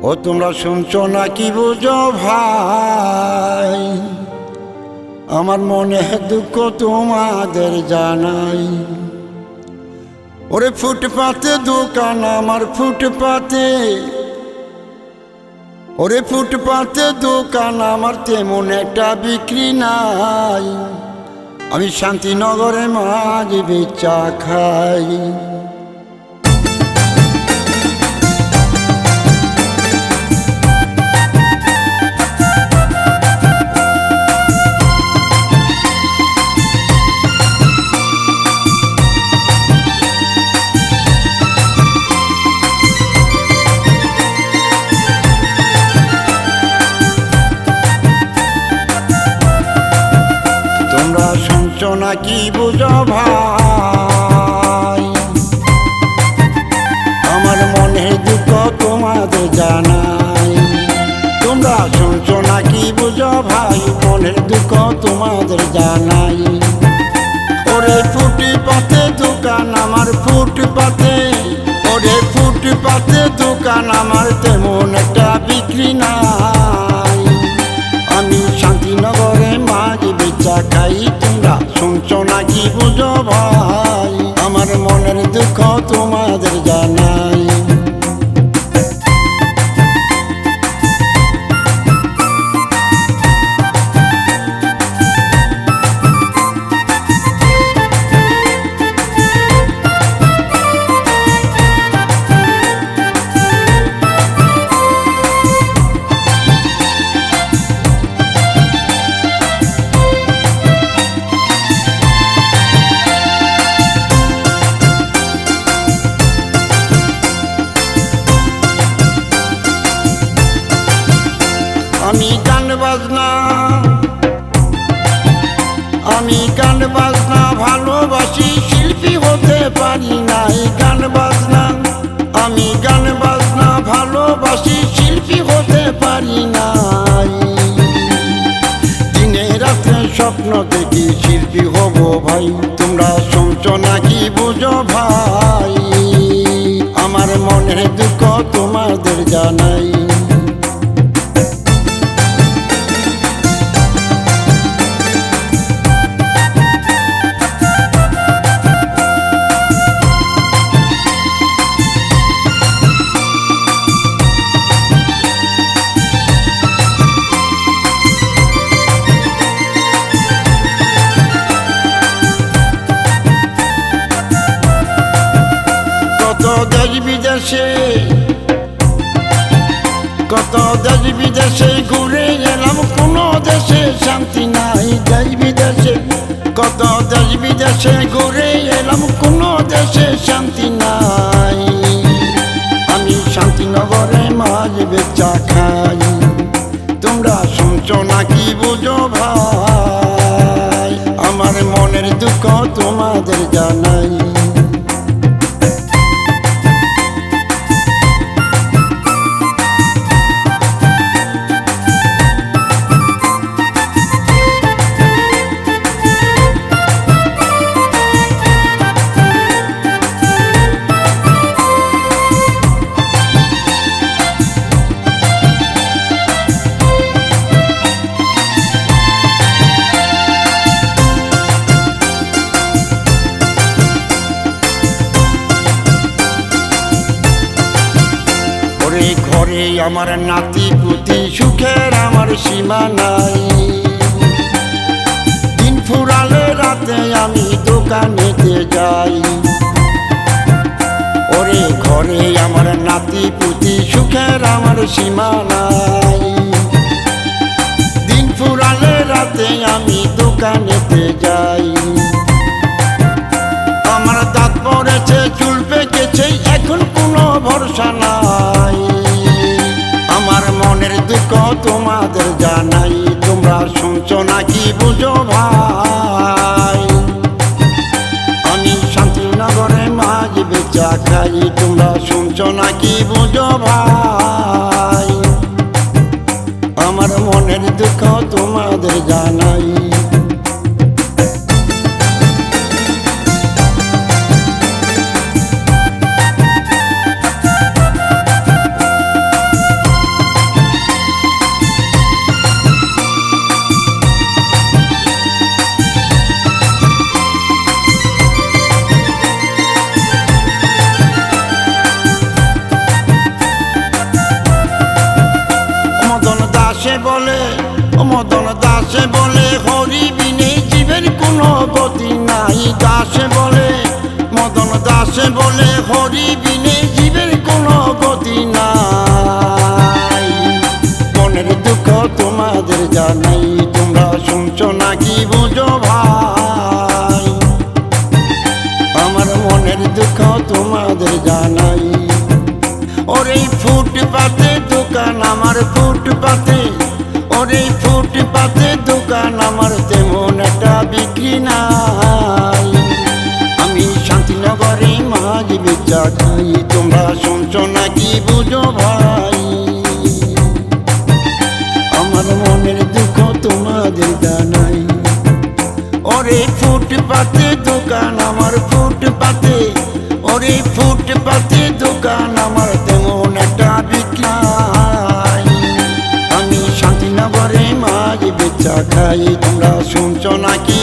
ও তোমরা শুনছো না কি বুঝো ভাই, আমার মনে দুঃখ তোমাদের জানাই। ওরে ফুটপাতে দোকান আমার ফুটপাতে, ওরে ফুটপাতে দোকান আমার তেমন একটা বিক্রি নাই। আমি শান্তিনগরে মাঝে বেচা খাই। তোমরা শুনছো না কি বুঝো ভাই, আমার মনে দুঃখ তোমাদের জানাই। তোমরা শুনছো না কি বুঝো ভাই, মনের দুঃখ তোমাদের জানাই। ওরে ফুটপাতে দোকান আমার ফুটপাতে, ওরে ফুটপাতে দোকান আমার তেমন একটা বিক্রি নাই। আমি শান্তিনগরে মাঝে বেচা খাই। তোমরা শুনছো না কি বুঝো ভাই, আমার মনের দুঃখ তোমাদের জানাই। আমি গান বাজনা, আমি গান বাজনা ভালোবাসি, শিল্পী হতে পারি নাই। গান বাজনা, আমি গান বাজনা ভালোবাসি, শিল্পী হতে পারি নাই। দিনে রাতে স্বপ্ন দেখি শিল্পী হব ভাই। তোমরা শুনছো না কি বুঝো ভাই, আমার মনের দুঃখ তোমাদের জানাই। দেশ বিদেশে, কত দেশ বিদেশে ঘুরে এলাম, কোনো দেশে শান্তি নাই। দেশ বিদেশে, কত দেশ বিদেশে ঘুরে এলাম, কোনো দেশে শান্তি নাই। আমি শান্তিনগরে মাঝে বেচা খাই। তোমরা শুনছো না কি বুঝো ভাই, আমার মনের দুঃখ তোমাদের জানাই। ঘরে আমার নাতি পুতি, সুখের আমার সীমা নাই। দিন ফুরালে রাতে আমি দোকানেতে যাই। ওরে ঘরে আমার নাতি পুতি, সুখের আমার সীমা নাই। দিন ফুরালে রাতে আমি দোকানেতে যাই। আমার দাঁত পড়েছে, চুল পেকেছে, এখন কোনো ভরসা নাই। আমার মনের দুঃখ তোমাদের জানাই। তোমরা শুনছো না কি বুঝো ভাই, আমি শান্তিনগরে মাঝে বেচা খাই। তোমরা শুনছো না কি বুঝো ভাই, আমার মনের দুঃখ তোমাদের জানাই। মদন দাসে বলে হরি বিনে জীবের কোনো গতি নাই। দাসে বলে মদন দাসে বলে হরি বিনে জীবের কোনো গতি নাই। মনের দুঃখ তোমাদের জানাই, তোমরা শুনছো নাকি বুঝো ভাই? আমার মনের দুঃখ তোমাদের জানাই। ওরে ফুটপাতে দোকান আমার, ফুটপাতে ওরে ফুটপাতে দোকান আমার, তেমন একটা বিক্রি নাই। আমি শান্তিনগরে মাঝ বেচা খাই, তোমরা শুনছো নাকি বুঝো ভাই? আমার মনের দুঃখ তোমাদের জানাই। ওরে ফুটপাতে দোকান আমার, ফুটপাতে ওরে ফুটপাতে দোকান আমার, তেমন একটা বিক্রি নাই। আমি শান্তিনগরে মাঝ বেচা খাই, তোমরা শুনছো নাকি